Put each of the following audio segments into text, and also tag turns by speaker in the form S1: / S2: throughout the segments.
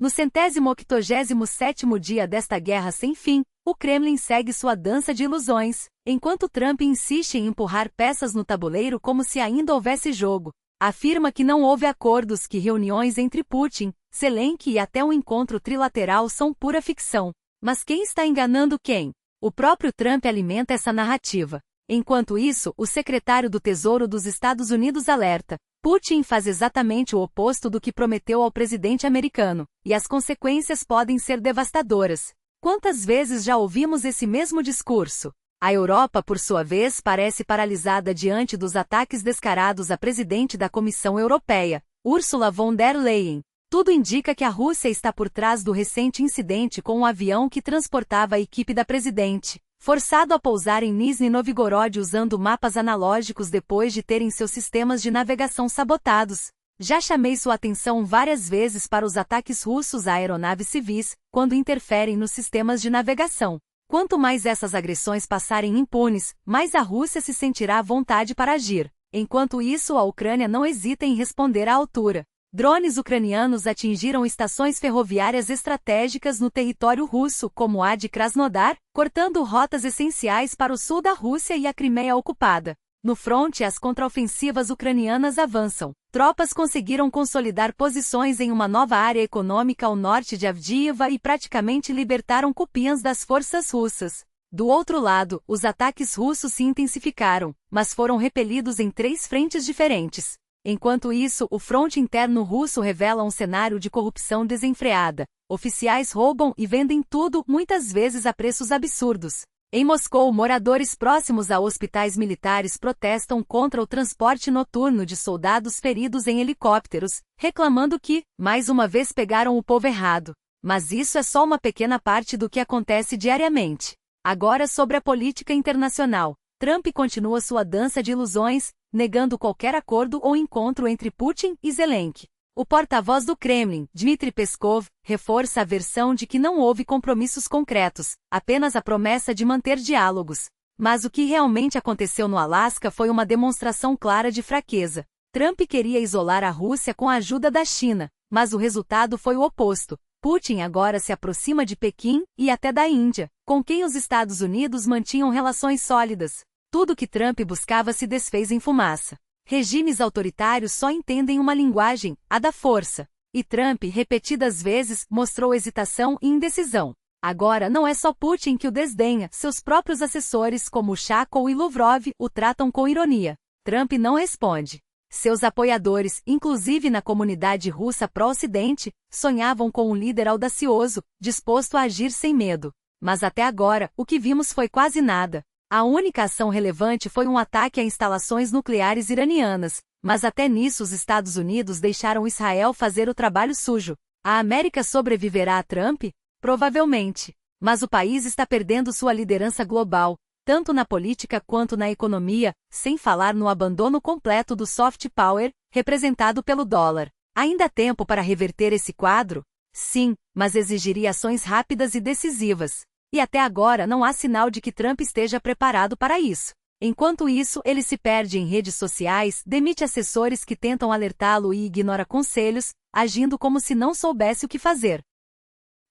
S1: No 187º dia desta guerra sem fim, o Kremlin segue sua dança de ilusões, enquanto Trump insiste em empurrar peças no tabuleiro como se ainda houvesse jogo. Afirma que não houve acordos, que reuniões entre Putin, Zelensky e até um encontro trilateral são pura ficção. Mas quem está enganando quem? O próprio Trump alimenta essa narrativa. Enquanto isso, o secretário do Tesouro dos Estados Unidos alerta: Putin faz exatamente o oposto do que prometeu ao presidente americano, e as consequências podem ser devastadoras. Quantas vezes já ouvimos esse mesmo discurso? A Europa, por sua vez, parece paralisada diante dos ataques descarados à presidente da Comissão Europeia, Ursula von der Leyen. Tudo indica que a Rússia está por trás do recente incidente com um avião que transportava a equipe da presidente, forçado a pousar em Nizhny Novgorod usando mapas analógicos depois de terem seus sistemas de navegação sabotados. Já chamei sua atenção várias vezes para os ataques russos a aeronaves civis, quando interferem nos sistemas de navegação. Quanto mais essas agressões passarem impunes, mais a Rússia se sentirá à vontade para agir. Enquanto isso, a Ucrânia não hesita em responder à altura. Drones ucranianos atingiram estações ferroviárias estratégicas no território russo, como a de Krasnodar, cortando rotas essenciais para o sul da Rússia e a Crimeia ocupada. No fronte, as contraofensivas ucranianas avançam. Tropas conseguiram consolidar posições em uma nova área econômica ao norte de Avdiivka e praticamente libertaram Kupiansk das forças russas. Do outro lado, os ataques russos se intensificaram, mas foram repelidos em 3 frentes diferentes. Enquanto isso, o fronte interno russo revela um cenário de corrupção desenfreada. Oficiais roubam e vendem tudo, muitas vezes a preços absurdos. Em Moscou, moradores próximos a hospitais militares protestam contra o transporte noturno de soldados feridos em helicópteros, reclamando que, mais uma vez, pegaram o povo errado. Mas isso é só uma pequena parte do que acontece diariamente. Agora, sobre a política internacional. Trump continua sua dança de ilusões, negando qualquer acordo ou encontro entre Putin e Zelensky. O porta-voz do Kremlin, Dmitry Peskov, reforça a versão de que não houve compromissos concretos, apenas a promessa de manter diálogos. Mas o que realmente aconteceu no Alasca foi uma demonstração clara de fraqueza. Trump queria isolar a Rússia com a ajuda da China, mas o resultado foi o oposto. Putin agora se aproxima de Pequim e até da Índia, com quem os Estados Unidos mantinham relações sólidas. Tudo que Trump buscava se desfez em fumaça. Regimes autoritários só entendem uma linguagem, a da força. E Trump, repetidas vezes, mostrou hesitação e indecisão. Agora não é só Putin que o desdenha, seus próprios assessores como Chakov e Lavrov o tratam com ironia. Trump não responde. Seus apoiadores, inclusive na comunidade russa pró-Ocidente, sonhavam com um líder audacioso, disposto a agir sem medo. Mas até agora, o que vimos foi quase nada. A única ação relevante foi um ataque a instalações nucleares iranianas, mas até nisso os Estados Unidos deixaram Israel fazer o trabalho sujo. A América sobreviverá a Trump? Provavelmente. Mas o país está perdendo sua liderança global, tanto na política quanto na economia, sem falar no abandono completo do soft power, representado pelo dólar. Ainda há tempo para reverter esse quadro? Sim, mas exigiria ações rápidas e decisivas. E até agora não há sinal de que Trump esteja preparado para isso. Enquanto isso, ele se perde em redes sociais, demite assessores que tentam alertá-lo e ignora conselhos, agindo como se não soubesse o que fazer.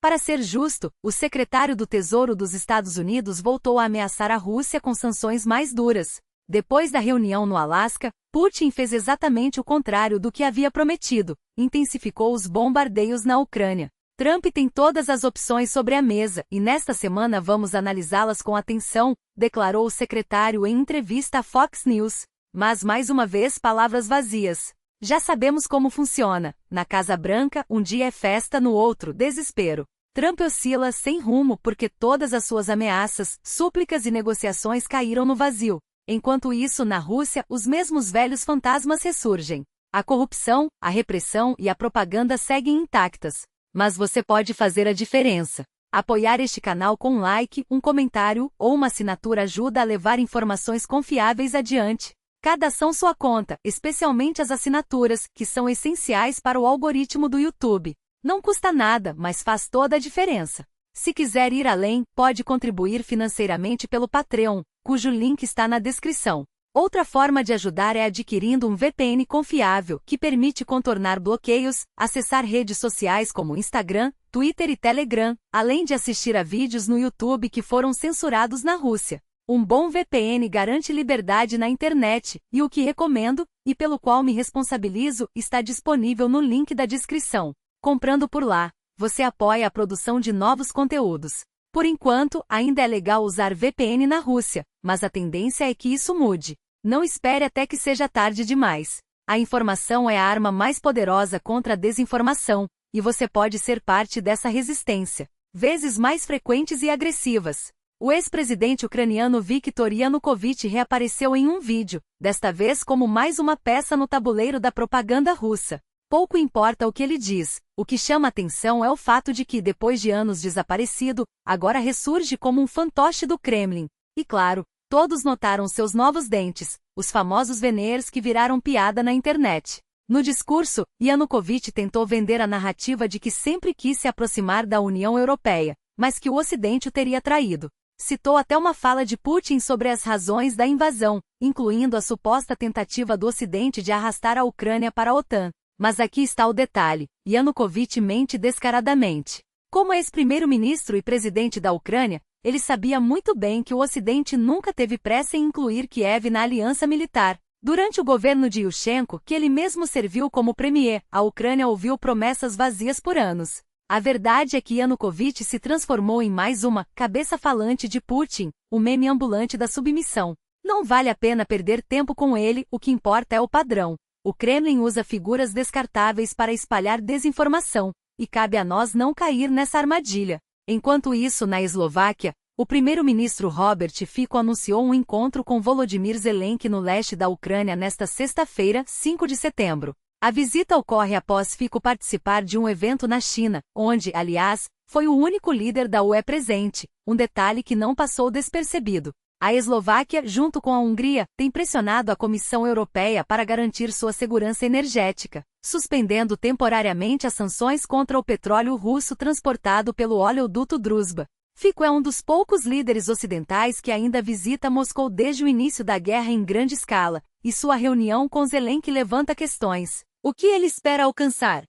S1: Para ser justo, o secretário do Tesouro dos Estados Unidos voltou a ameaçar a Rússia com sanções mais duras. Depois da reunião no Alasca, Putin fez exatamente o contrário do que havia prometido, intensificou os bombardeios na Ucrânia. Trump tem todas as opções sobre a mesa, e nesta semana vamos analisá-las com atenção, declarou o secretário em entrevista à Fox News. Mas mais uma vez palavras vazias. Já sabemos como funciona. Na Casa Branca, um dia é festa, no outro, desespero. Trump oscila sem rumo porque todas as suas ameaças, súplicas e negociações caíram no vazio. Enquanto isso, na Rússia, os mesmos velhos fantasmas ressurgem. A corrupção, a repressão e a propaganda seguem intactas. Mas você pode fazer a diferença. Apoiar este canal com um like, um comentário ou uma assinatura ajuda a levar informações confiáveis adiante. Cada ação sua conta, especialmente as assinaturas, que são essenciais para o algoritmo do YouTube. Não custa nada, mas faz toda a diferença. Se quiser ir além, pode contribuir financeiramente pelo Patreon, cujo link está na descrição. Outra forma de ajudar é adquirindo um VPN confiável, que permite contornar bloqueios, acessar redes sociais como Instagram, Twitter e Telegram, além de assistir a vídeos no YouTube que foram censurados na Rússia. Um bom VPN garante liberdade na internet, e o que recomendo, e pelo qual me responsabilizo, está disponível no link da descrição. Comprando por lá, você apoia a produção de novos conteúdos. Por enquanto, ainda é legal usar VPN na Rússia, mas a tendência é que isso mude. Não espere até que seja tarde demais. A informação é a arma mais poderosa contra a desinformação, e você pode ser parte dessa resistência, vezes mais frequentes e agressivas. O ex-presidente ucraniano Viktor Yanukovych reapareceu em um vídeo, desta vez como mais uma peça no tabuleiro da propaganda russa. Pouco importa o que ele diz, o que chama atenção é o fato de que, depois de anos desaparecido, agora ressurge como um fantoche do Kremlin. E claro, todos notaram seus novos dentes, os famosos veneers que viraram piada na internet. No discurso, Yanukovych tentou vender a narrativa de que sempre quis se aproximar da União Europeia, mas que o Ocidente o teria traído. Citou até uma fala de Putin sobre as razões da invasão, incluindo a suposta tentativa do Ocidente de arrastar a Ucrânia para a OTAN. Mas aqui está o detalhe: Yanukovych mente descaradamente. Como ex-primeiro-ministro e presidente da Ucrânia, ele sabia muito bem que o Ocidente nunca teve pressa em incluir Kiev na aliança militar. Durante o governo de Yushchenko, que ele mesmo serviu como premier, a Ucrânia ouviu promessas vazias por anos. A verdade é que Yanukovych se transformou em mais uma cabeça falante de Putin, o meme ambulante da submissão. Não vale a pena perder tempo com ele, o que importa é o padrão. O Kremlin usa figuras descartáveis para espalhar desinformação, e cabe a nós não cair nessa armadilha. Enquanto isso, na Eslováquia, o primeiro-ministro Robert Fico anunciou um encontro com Volodymyr Zelensky no leste da Ucrânia nesta sexta-feira, 5 de setembro. A visita ocorre após Fico participar de um evento na China, onde, aliás, foi o único líder da UE presente, um detalhe que não passou despercebido. A Eslováquia, junto com a Hungria, tem pressionado a Comissão Europeia para garantir sua segurança energética, suspendendo temporariamente as sanções contra o petróleo russo transportado pelo oleoduto Druzhba. Fico é um dos poucos líderes ocidentais que ainda visita Moscou desde o início da guerra em grande escala, e sua reunião com Zelensky levanta questões. O que ele espera alcançar?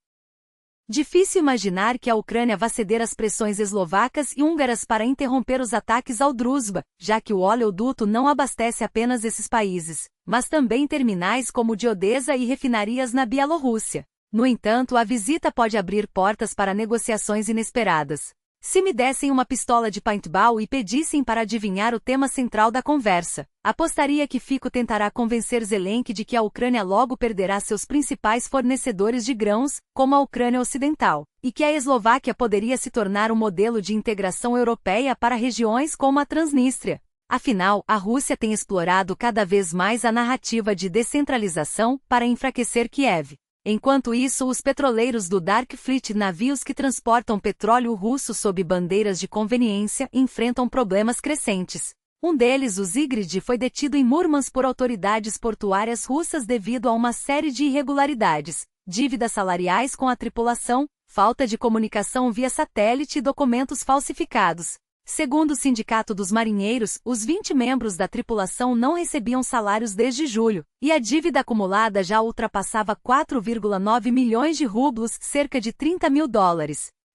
S1: Difícil imaginar que a Ucrânia vá ceder às pressões eslovacas e húngaras para interromper os ataques ao Druzhba, já que o oleoduto não abastece apenas esses países, mas também terminais como de Odessa e refinarias na Bielorrússia. No entanto, a visita pode abrir portas para negociações inesperadas. Se me dessem uma pistola de paintball e pedissem para adivinhar o tema central da conversa, apostaria que Fico tentará convencer Zelensky de que a Ucrânia logo perderá seus principais fornecedores de grãos, como a Ucrânia Ocidental, e que a Eslováquia poderia se tornar um modelo de integração europeia para regiões como a Transnistria. Afinal, a Rússia tem explorado cada vez mais a narrativa de descentralização para enfraquecer Kiev. Enquanto isso, os petroleiros do Dark Fleet, navios que transportam petróleo russo sob bandeiras de conveniência, enfrentam problemas crescentes. Um deles, o Zigrid, foi detido em Murmansk por autoridades portuárias russas devido a uma série de irregularidades, dívidas salariais com a tripulação, falta de comunicação via satélite e documentos falsificados. Segundo o Sindicato dos Marinheiros, os 20 membros da tripulação não recebiam salários desde julho, e a dívida acumulada já ultrapassava 4,9 milhões de rublos, cerca de $30 mil.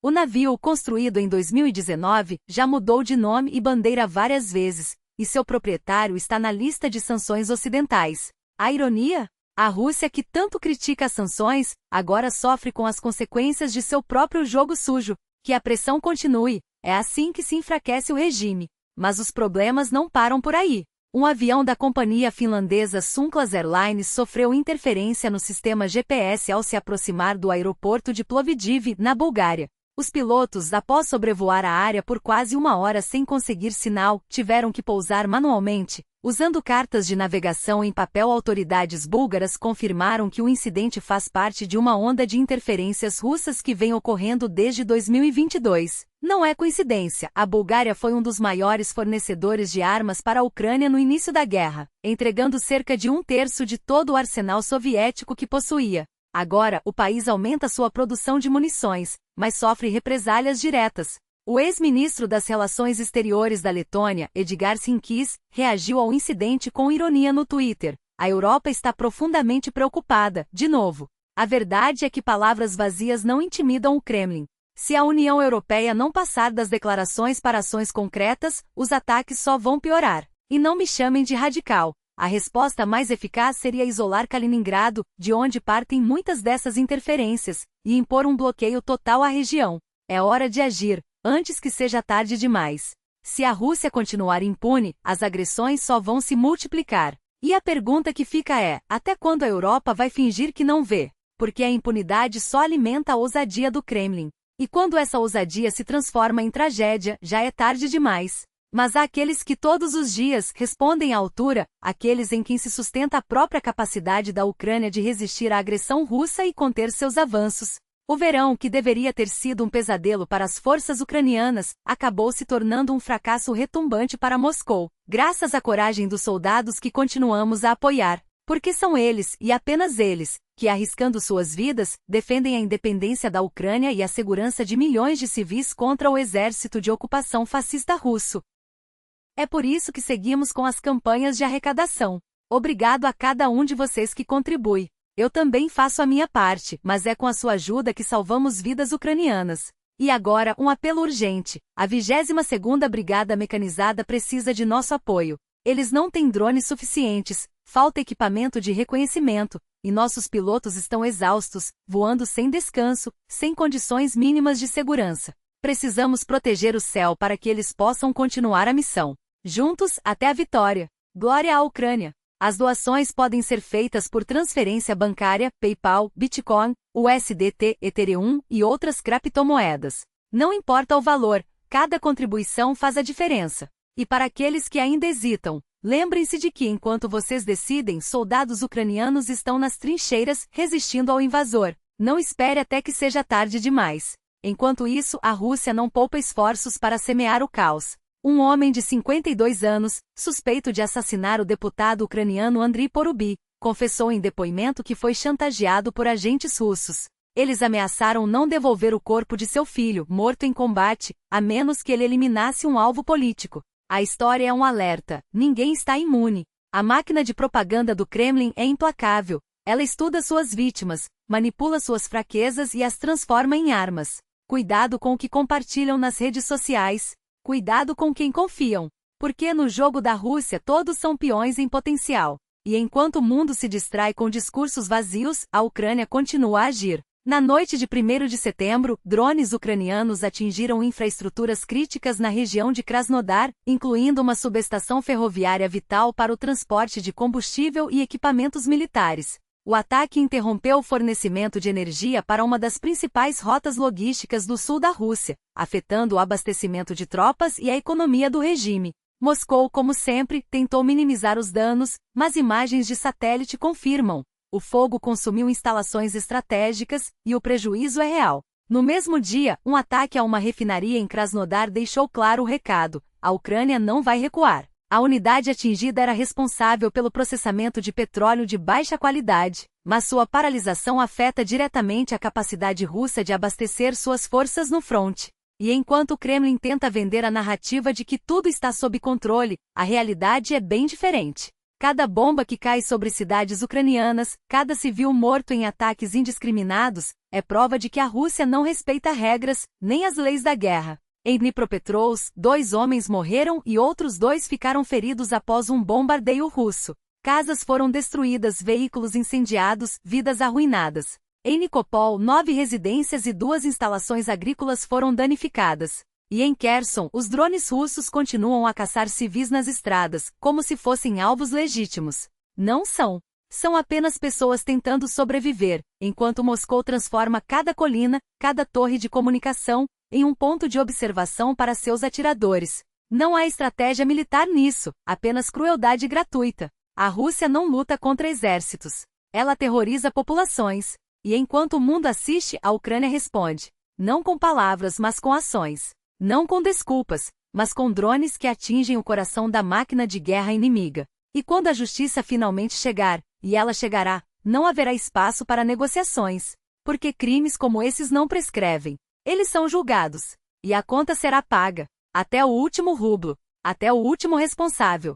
S1: O navio, construído em 2019, já mudou de nome e bandeira várias vezes, e seu proprietário está na lista de sanções ocidentais. A ironia? A Rússia, que tanto critica as sanções, agora sofre com as consequências de seu próprio jogo sujo. Que a pressão continue. É assim que se enfraquece o regime. Mas os problemas não param por aí. Um avião da companhia finlandesa Sunklas Airlines sofreu interferência no sistema GPS ao se aproximar do aeroporto de Plovdiv, na Bulgária. Os pilotos, após sobrevoar a área por quase uma hora sem conseguir sinal, tiveram que pousar manualmente. Usando cartas de navegação em papel, autoridades búlgaras confirmaram que o incidente faz parte de uma onda de interferências russas que vem ocorrendo desde 2022. Não é coincidência, a Bulgária foi um dos maiores fornecedores de armas para a Ucrânia no início da guerra, entregando cerca de 1/3 de todo o arsenal soviético que possuía. Agora, o país aumenta sua produção de munições, mas sofre represálias diretas. O ex-ministro das Relações Exteriores da Letônia, Edgars Rinkis, reagiu ao incidente com ironia no Twitter. A Europa está profundamente preocupada, de novo. A verdade é que palavras vazias não intimidam o Kremlin. Se a União Europeia não passar das declarações para ações concretas, os ataques só vão piorar. E não me chamem de radical. A resposta mais eficaz seria isolar Kaliningrado, de onde partem muitas dessas interferências, e impor um bloqueio total à região. É hora de agir, antes que seja tarde demais. Se a Rússia continuar impune, as agressões só vão se multiplicar. E a pergunta que fica é, até quando a Europa vai fingir que não vê? Porque a impunidade só alimenta a ousadia do Kremlin. E quando essa ousadia se transforma em tragédia, já é tarde demais. Mas há aqueles que todos os dias respondem à altura, aqueles em quem se sustenta a própria capacidade da Ucrânia de resistir à agressão russa e conter seus avanços. O verão, que deveria ter sido um pesadelo para as forças ucranianas, acabou se tornando um fracasso retumbante para Moscou, graças à coragem dos soldados que continuamos a apoiar. Porque são eles, e apenas eles, que arriscando suas vidas, defendem a independência da Ucrânia e a segurança de milhões de civis contra o exército de ocupação fascista russo. É por isso que seguimos com as campanhas de arrecadação. Obrigado a cada um de vocês que contribui. Eu também faço a minha parte, mas é com a sua ajuda que salvamos vidas ucranianas. E agora, um apelo urgente. A 22ª Brigada Mecanizada precisa de nosso apoio. Eles não têm drones suficientes, falta equipamento de reconhecimento, e nossos pilotos estão exaustos, voando sem descanso, sem condições mínimas de segurança. Precisamos proteger o céu para que eles possam continuar a missão. Juntos, até a vitória. Glória à Ucrânia! As doações podem ser feitas por transferência bancária, PayPal, Bitcoin, USDT, Ethereum e outras criptomoedas. Não importa o valor, cada contribuição faz a diferença. E para aqueles que ainda hesitam, lembrem-se de que enquanto vocês decidem, soldados ucranianos estão nas trincheiras, resistindo ao invasor. Não espere até que seja tarde demais. Enquanto isso, a Rússia não poupa esforços para semear o caos. Um homem de 52 anos, suspeito de assassinar o deputado ucraniano Andriy Porubi, confessou em depoimento que foi chantageado por agentes russos. Eles ameaçaram não devolver o corpo de seu filho, morto em combate, a menos que ele eliminasse um alvo político. A história é um alerta: ninguém está imune. A máquina de propaganda do Kremlin é implacável. Ela estuda suas vítimas, manipula suas fraquezas e as transforma em armas. Cuidado com o que compartilham nas redes sociais. Cuidado com quem confiam. Porque no jogo da Rússia todos são peões em potencial. E enquanto o mundo se distrai com discursos vazios, a Ucrânia continua a agir. Na noite de 1º de setembro, drones ucranianos atingiram infraestruturas críticas na região de Krasnodar, incluindo uma subestação ferroviária vital para o transporte de combustível e equipamentos militares. O ataque interrompeu o fornecimento de energia para uma das principais rotas logísticas do sul da Rússia, afetando o abastecimento de tropas e a economia do regime. Moscou, como sempre, tentou minimizar os danos, mas imagens de satélite confirmam. O fogo consumiu instalações estratégicas, e o prejuízo é real. No mesmo dia, um ataque a uma refinaria em Krasnodar deixou claro o recado: a Ucrânia não vai recuar. A unidade atingida era responsável pelo processamento de petróleo de baixa qualidade, mas sua paralisação afeta diretamente a capacidade russa de abastecer suas forças no fronte. E enquanto o Kremlin tenta vender a narrativa de que tudo está sob controle, a realidade é bem diferente. Cada bomba que cai sobre cidades ucranianas, cada civil morto em ataques indiscriminados, é prova de que a Rússia não respeita regras, nem as leis da guerra. Em Dnipropetrovsk, 2 homens morreram e outros 2 ficaram feridos após um bombardeio russo. Casas foram destruídas, veículos incendiados, vidas arruinadas. Em Nikopol, 9 residências e 2 instalações agrícolas foram danificadas. E em Kherson, os drones russos continuam a caçar civis nas estradas, como se fossem alvos legítimos. Não são. São apenas pessoas tentando sobreviver, enquanto Moscou transforma cada colina, cada torre de comunicação, em um ponto de observação para seus atiradores. Não há estratégia militar nisso, apenas crueldade gratuita. A Rússia não luta contra exércitos. Ela aterroriza populações. E enquanto o mundo assiste, a Ucrânia responde. Não com palavras, mas com ações. Não com desculpas, mas com drones que atingem o coração da máquina de guerra inimiga. E quando a justiça finalmente chegar, e ela chegará, não haverá espaço para negociações. Porque crimes como esses não prescrevem. Eles são julgados. e a conta será paga, até o último rublo, até o último responsável.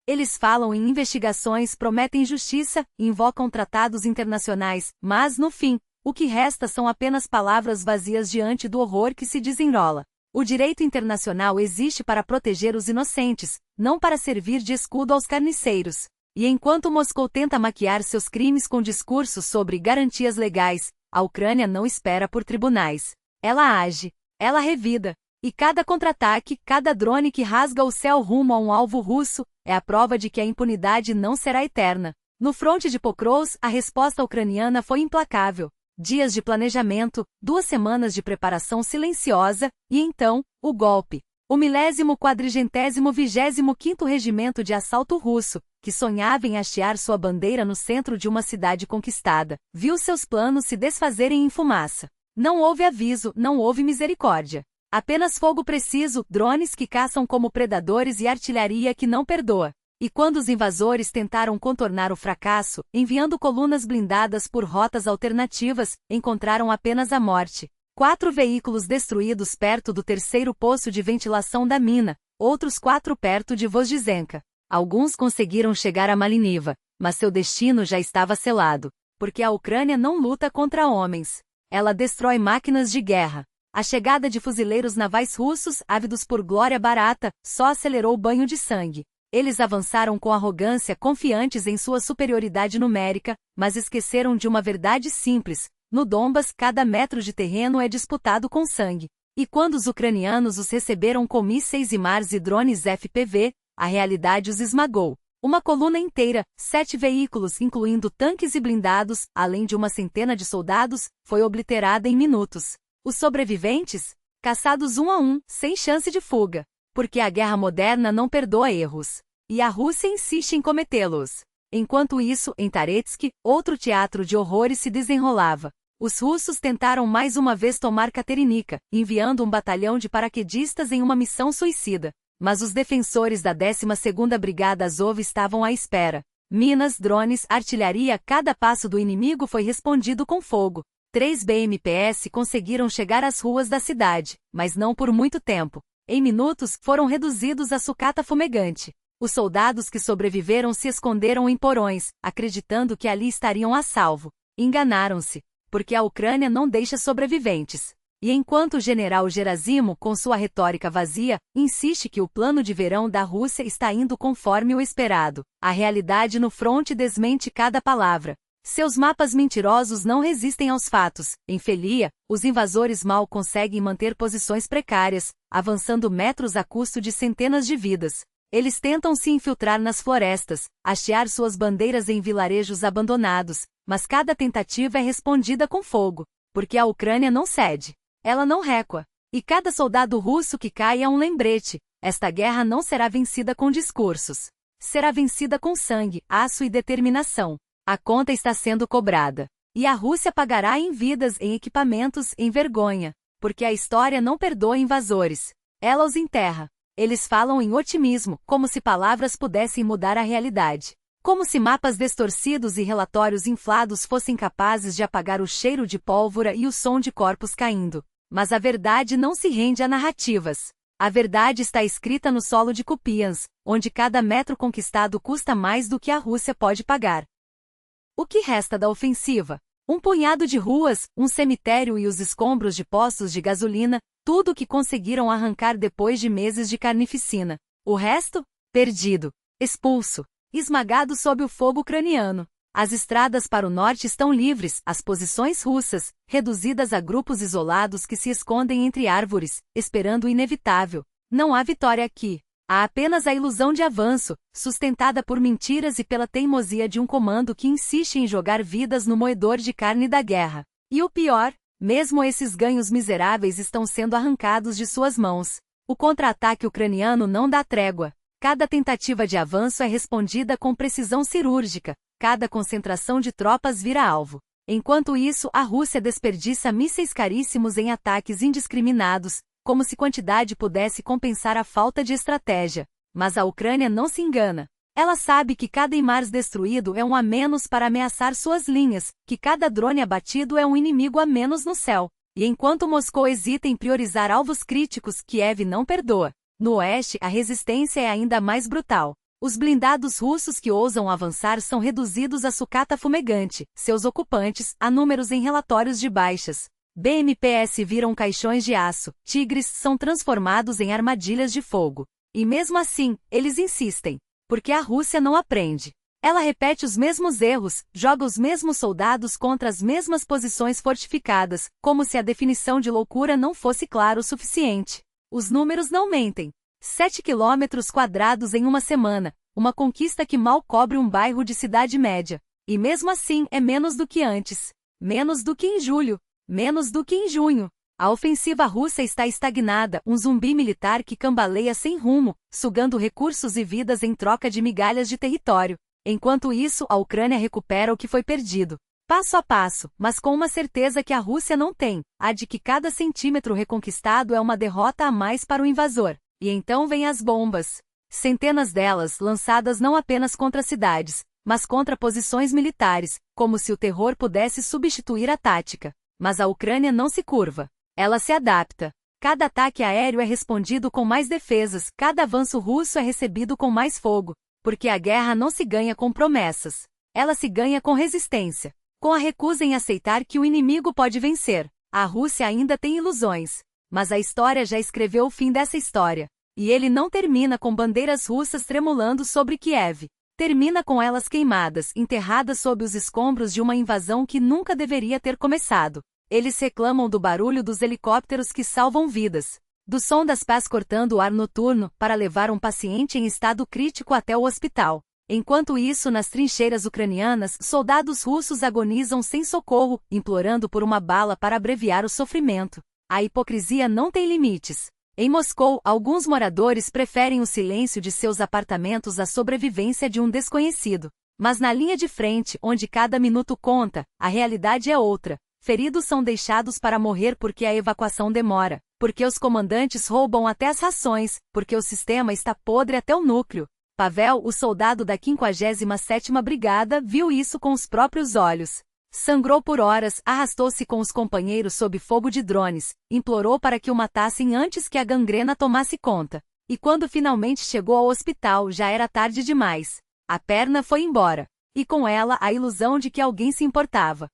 S1: Eles falam em investigações, prometem justiça, invocam tratados internacionais, mas, no fim, o que resta são apenas palavras vazias diante do horror que se desenrola. O direito internacional existe para proteger os inocentes, não para servir de escudo aos carniceiros. E enquanto Moscou tenta maquiar seus crimes com discursos sobre garantias legais, a Ucrânia não espera por tribunais. Ela age, ela revida. E cada contra-ataque, cada drone que rasga o céu rumo a um alvo russo, é a prova de que a impunidade não será eterna. No fronte de Pokrovsk, a resposta ucraniana foi implacável. Dias de planejamento, 2 semanas de preparação silenciosa, e então, o golpe. O 10.425º Regimento de Assalto Russo, que sonhava em hastear sua bandeira no centro de uma cidade conquistada, viu seus planos se desfazerem em fumaça. Não houve aviso, não houve misericórdia. Apenas fogo preciso, drones que caçam como predadores e artilharia que não perdoa. E quando os invasores tentaram contornar o fracasso, enviando colunas blindadas por rotas alternativas, encontraram apenas a morte. 4 veículos destruídos perto do 3º poço de ventilação da mina, outros 4 perto de Vozdizhenka. Alguns conseguiram chegar a Maliniva, mas seu destino já estava selado, porque a Ucrânia não luta contra homens. Ela destrói máquinas de guerra. A chegada de fuzileiros navais russos, ávidos por glória barata, só acelerou o banho de sangue. Eles avançaram com arrogância, confiantes em sua superioridade numérica, mas esqueceram de uma verdade simples: no Donbas, cada metro de terreno é disputado com sangue. E quando os ucranianos os receberam com mísseis HIMARS e drones FPV, a realidade os esmagou. Uma coluna inteira, 7 veículos, incluindo tanques e blindados, além de uma centena de soldados, foi obliterada em minutos. Os sobreviventes? Caçados um a um, sem chance de fuga. Porque a guerra moderna não perdoa erros. E a Rússia insiste em cometê-los. Enquanto isso, em Taretsky, outro teatro de horrores se desenrolava. Os russos tentaram mais uma vez tomar Katerinica, enviando um batalhão de paraquedistas em uma missão suicida. Mas os defensores da 12ª Brigada Azov estavam à espera. Minas, drones, artilharia, cada passo do inimigo foi respondido com fogo. 3 BMPs conseguiram chegar às ruas da cidade, mas não por muito tempo. Em minutos, foram reduzidos a sucata fumegante. Os soldados que sobreviveram se esconderam em porões, acreditando que ali estariam a salvo. Enganaram-se, porque a Ucrânia não deixa sobreviventes. E enquanto o general Gerasimo, com sua retórica vazia, insiste que o plano de verão da Rússia está indo conforme o esperado, a realidade no fronte desmente cada palavra. Seus mapas mentirosos não resistem aos fatos. Em Felia, os invasores mal conseguem manter posições precárias, avançando metros a custo de centenas de vidas. Eles tentam se infiltrar nas florestas, hastear suas bandeiras em vilarejos abandonados, mas cada tentativa é respondida com fogo, porque a Ucrânia não cede. Ela não recua. E cada soldado russo que cai é um lembrete: esta guerra não será vencida com discursos. Será vencida com sangue, aço e determinação. A conta está sendo cobrada. E a Rússia pagará em vidas, em equipamentos, em vergonha. Porque a história não perdoa invasores. Ela os enterra. Eles falam em otimismo, como se palavras pudessem mudar a realidade. Como se mapas distorcidos e relatórios inflados fossem capazes de apagar o cheiro de pólvora e o som de corpos caindo. Mas a verdade não se rende a narrativas. A verdade está escrita no solo de Kupiansk, onde cada metro conquistado custa mais do que a Rússia pode pagar. O que resta da ofensiva? Um punhado de ruas, um cemitério e os escombros de postos de gasolina, tudo o que conseguiram arrancar depois de meses de carnificina. O resto? Perdido. Expulso. Esmagado sob o fogo ucraniano. As estradas para o norte estão livres, as posições russas, reduzidas a grupos isolados que se escondem entre árvores, esperando o inevitável. Não há vitória aqui. Há apenas a ilusão de avanço, sustentada por mentiras e pela teimosia de um comando que insiste em jogar vidas no moedor de carne da guerra. E o pior, mesmo esses ganhos miseráveis estão sendo arrancados de suas mãos. O contra-ataque ucraniano não dá trégua. Cada tentativa de avanço é respondida com precisão cirúrgica, cada concentração de tropas vira alvo. Enquanto isso, a Rússia desperdiça mísseis caríssimos em ataques indiscriminados, como se quantidade pudesse compensar a falta de estratégia. Mas a Ucrânia não se engana. Ela sabe que cada HIMARS destruído é um a menos para ameaçar suas linhas, que cada drone abatido é um inimigo a menos no céu. E enquanto Moscou hesita em priorizar alvos críticos, Kiev não perdoa. No oeste, a resistência é ainda mais brutal. Os blindados russos que ousam avançar são reduzidos a sucata fumegante, seus ocupantes, a números em relatórios de baixas. BMPs viram caixões de aço, tigres são transformados em armadilhas de fogo. E mesmo assim, eles insistem. Porque a Rússia não aprende. Ela repete os mesmos erros, joga os mesmos soldados contra as mesmas posições fortificadas, como se a definição de loucura não fosse clara o suficiente. Os números não mentem. 7 quilômetros quadrados em uma semana, uma conquista que mal cobre um bairro de cidade média. E mesmo assim é menos do que antes. Menos do que em julho. Menos do que em junho. A ofensiva russa está estagnada, um zumbi militar que cambaleia sem rumo, sugando recursos e vidas em troca de migalhas de território. Enquanto isso, a Ucrânia recupera o que foi perdido. Passo a passo, mas com uma certeza que a Rússia não tem, a de que cada centímetro reconquistado é uma derrota a mais para o invasor. E então vêm as bombas. Centenas delas lançadas não apenas contra cidades, mas contra posições militares, como se o terror pudesse substituir a tática. Mas a Ucrânia não se curva. Ela se adapta. Cada ataque aéreo é respondido com mais defesas, cada avanço russo é recebido com mais fogo. Porque a guerra não se ganha com promessas. Ela se ganha com resistência. Com a recusa em aceitar que o inimigo pode vencer. A Rússia ainda tem ilusões. Mas a história já escreveu o fim dessa história. E ele não termina com bandeiras russas tremulando sobre Kiev. Termina com elas queimadas, enterradas sob os escombros de uma invasão que nunca deveria ter começado. Eles reclamam do barulho dos helicópteros que salvam vidas. Do som das pás cortando o ar noturno para levar um paciente em estado crítico até o hospital. Enquanto isso, nas trincheiras ucranianas, soldados russos agonizam sem socorro, implorando por uma bala para abreviar o sofrimento. A hipocrisia não tem limites. Em Moscou, alguns moradores preferem o silêncio de seus apartamentos à sobrevivência de um desconhecido. Mas na linha de frente, onde cada minuto conta, a realidade é outra. Feridos são deixados para morrer porque a evacuação demora, porque os comandantes roubam até as rações, porque o sistema está podre até o núcleo. Pavel, o soldado da 57ª Brigada, viu isso com os próprios olhos. Sangrou por horas, arrastou-se com os companheiros sob fogo de drones, implorou para que o matassem antes que a gangrena tomasse conta. E quando finalmente chegou ao hospital, já era tarde demais. A perna foi embora. E com ela a ilusão de que alguém se importava.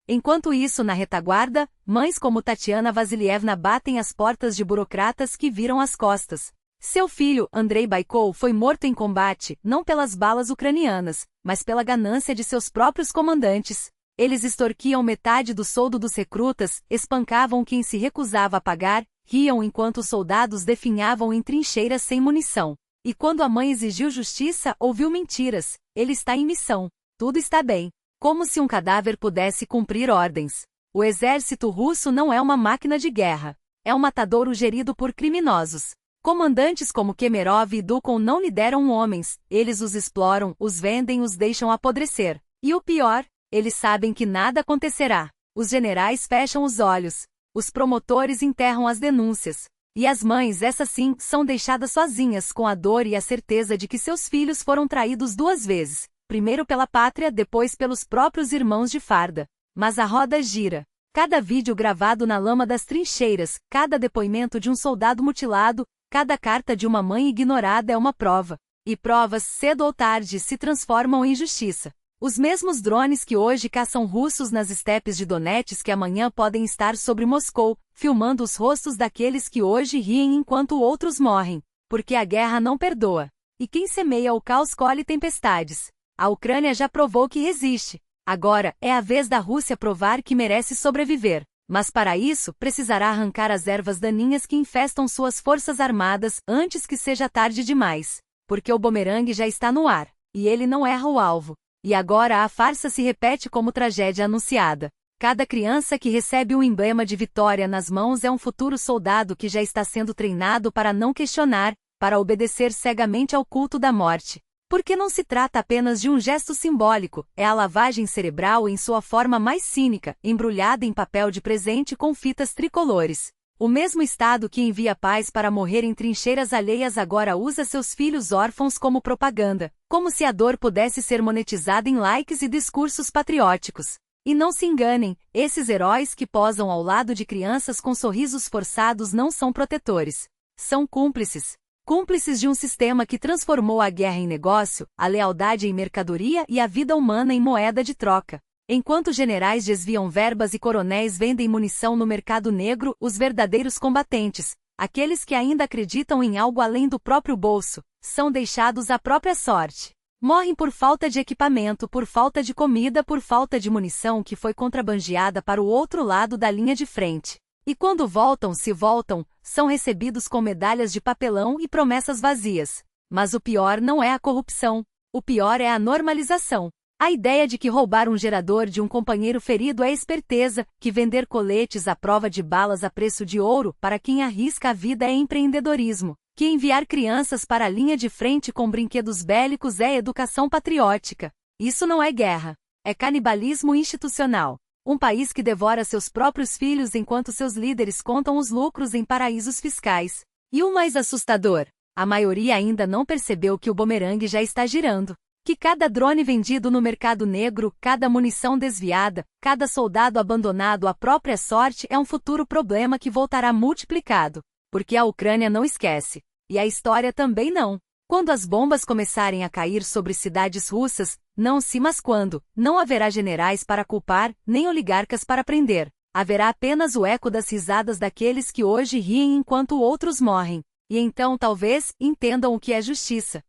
S1: Enquanto isso, na retaguarda, mães como Tatiana Vasilievna batem as portas de burocratas que viram as costas. Seu filho, Andrei Baikov, foi morto em combate, não pelas balas ucranianas, mas pela ganância de seus próprios comandantes. Eles extorquiam metade do soldo dos recrutas, espancavam quem se recusava a pagar, riam enquanto os soldados definhavam em trincheiras sem munição. E quando a mãe exigiu justiça, ouviu mentiras. Ele está em missão. Tudo está bem. Como se um cadáver pudesse cumprir ordens. O exército russo não é uma máquina de guerra. É um matadouro gerido por criminosos. Comandantes como Kemerov e Dukon não lideram homens, eles os exploram, os vendem, os deixam apodrecer. E o pior, eles sabem que nada acontecerá. Os generais fecham os olhos. Os promotores enterram as denúncias. E as mães, essas sim, são deixadas sozinhas com a dor e a certeza de que seus filhos foram traídos 2 vezes. Primeiro pela pátria, depois pelos próprios irmãos de farda. Mas a roda gira. Cada vídeo gravado na lama das trincheiras, cada depoimento de um soldado mutilado, cada carta de uma mãe ignorada é uma prova. E provas, cedo ou tarde, se transformam em justiça. Os mesmos drones que hoje caçam russos nas estepes de Donetsk amanhã podem estar sobre Moscou, filmando os rostos daqueles que hoje riem enquanto outros morrem. Porque a guerra não perdoa. E quem semeia o caos colhe tempestades. A Ucrânia já provou que resiste. Agora, é a vez da Rússia provar que merece sobreviver. Mas para isso, precisará arrancar as ervas daninhas que infestam suas forças armadas antes que seja tarde demais. Porque o bumerangue já está no ar. E ele não erra o alvo. E agora a farsa se repete como tragédia anunciada. Cada criança que recebe um emblema de vitória nas mãos é um futuro soldado que já está sendo treinado para não questionar, para obedecer cegamente ao culto da morte. Porque não se trata apenas de um gesto simbólico, é a lavagem cerebral em sua forma mais cínica, embrulhada em papel de presente com fitas tricolores. O mesmo Estado que envia pais para morrer em trincheiras alheias agora usa seus filhos órfãos como propaganda, como se a dor pudesse ser monetizada em likes e discursos patrióticos. E não se enganem, esses heróis que posam ao lado de crianças com sorrisos forçados não são protetores. São cúmplices. Cúmplices de um sistema que transformou a guerra em negócio, a lealdade em mercadoria e a vida humana em moeda de troca. Enquanto generais desviam verbas e coronéis vendem munição no mercado negro, os verdadeiros combatentes, aqueles que ainda acreditam em algo além do próprio bolso, são deixados à própria sorte. Morrem por falta de equipamento, por falta de comida, por falta de munição que foi contrabandeada para o outro lado da linha de frente. E quando voltam, se voltam, são recebidos com medalhas de papelão e promessas vazias. Mas o pior não é a corrupção. O pior é a normalização. A ideia de que roubar um gerador de um companheiro ferido é esperteza, que vender coletes à prova de balas a preço de ouro para quem arrisca a vida é empreendedorismo, que enviar crianças para a linha de frente com brinquedos bélicos é educação patriótica. Isso não é guerra. É canibalismo institucional. Um país que devora seus próprios filhos enquanto seus líderes contam os lucros em paraísos fiscais. E o mais assustador, a maioria ainda não percebeu que o bumerangue já está girando. Que cada drone vendido no mercado negro, cada munição desviada, cada soldado abandonado à própria sorte é um futuro problema que voltará multiplicado. Porque a Ucrânia não esquece. E a história também não. Quando as bombas começarem a cair sobre cidades russas, não se mas quando, não haverá generais para culpar, nem oligarcas para prender. Haverá apenas o eco das risadas daqueles que hoje riem enquanto outros morrem. E então talvez entendam o que é justiça.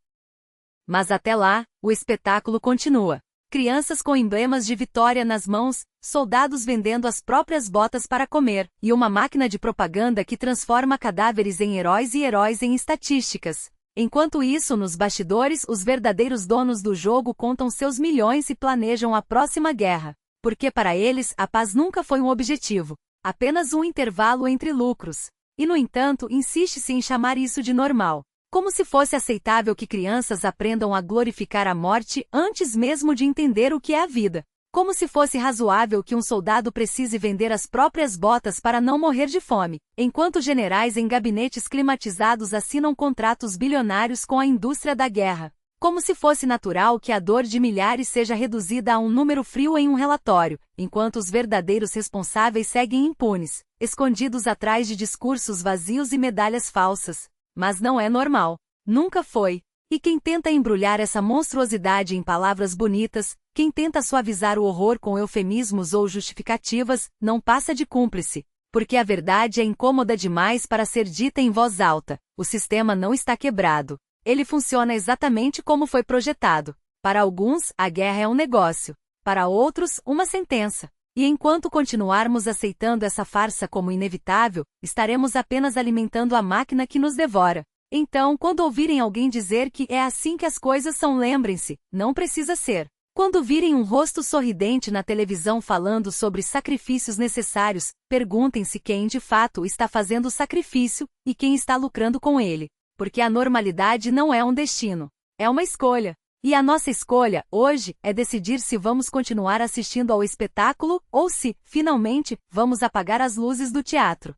S1: Mas até lá, o espetáculo continua. Crianças com emblemas de vitória nas mãos, soldados vendendo as próprias botas para comer, e uma máquina de propaganda que transforma cadáveres em heróis e heróis em estatísticas. Enquanto isso, nos bastidores, os verdadeiros donos do jogo contam seus milhões e planejam a próxima guerra. Porque para eles, a paz nunca foi um objetivo, apenas um intervalo entre lucros. E no entanto, insiste-se em chamar isso de normal. Como se fosse aceitável que crianças aprendam a glorificar a morte antes mesmo de entender o que é a vida. Como se fosse razoável que um soldado precise vender as próprias botas para não morrer de fome, enquanto generais em gabinetes climatizados assinam contratos bilionários com a indústria da guerra. Como se fosse natural que a dor de milhares seja reduzida a um número frio em um relatório, enquanto os verdadeiros responsáveis seguem impunes, escondidos atrás de discursos vazios e medalhas falsas. Mas não é normal. Nunca foi. E quem tenta embrulhar essa monstruosidade em palavras bonitas, quem tenta suavizar o horror com eufemismos ou justificativas, não passa de cúmplice. Porque a verdade é incômoda demais para ser dita em voz alta. O sistema não está quebrado. Ele funciona exatamente como foi projetado. Para alguns, a guerra é um negócio. Para outros, uma sentença. E enquanto continuarmos aceitando essa farsa como inevitável, estaremos apenas alimentando a máquina que nos devora. Então, quando ouvirem alguém dizer que é assim que as coisas são, lembrem-se, não precisa ser. Quando virem um rosto sorridente na televisão falando sobre sacrifícios necessários, perguntem-se quem de fato está fazendo o sacrifício e quem está lucrando com ele. Porque a normalidade não é um destino. É uma escolha. E a nossa escolha, hoje, é decidir se vamos continuar assistindo ao espetáculo ou se, finalmente, vamos apagar as luzes do teatro.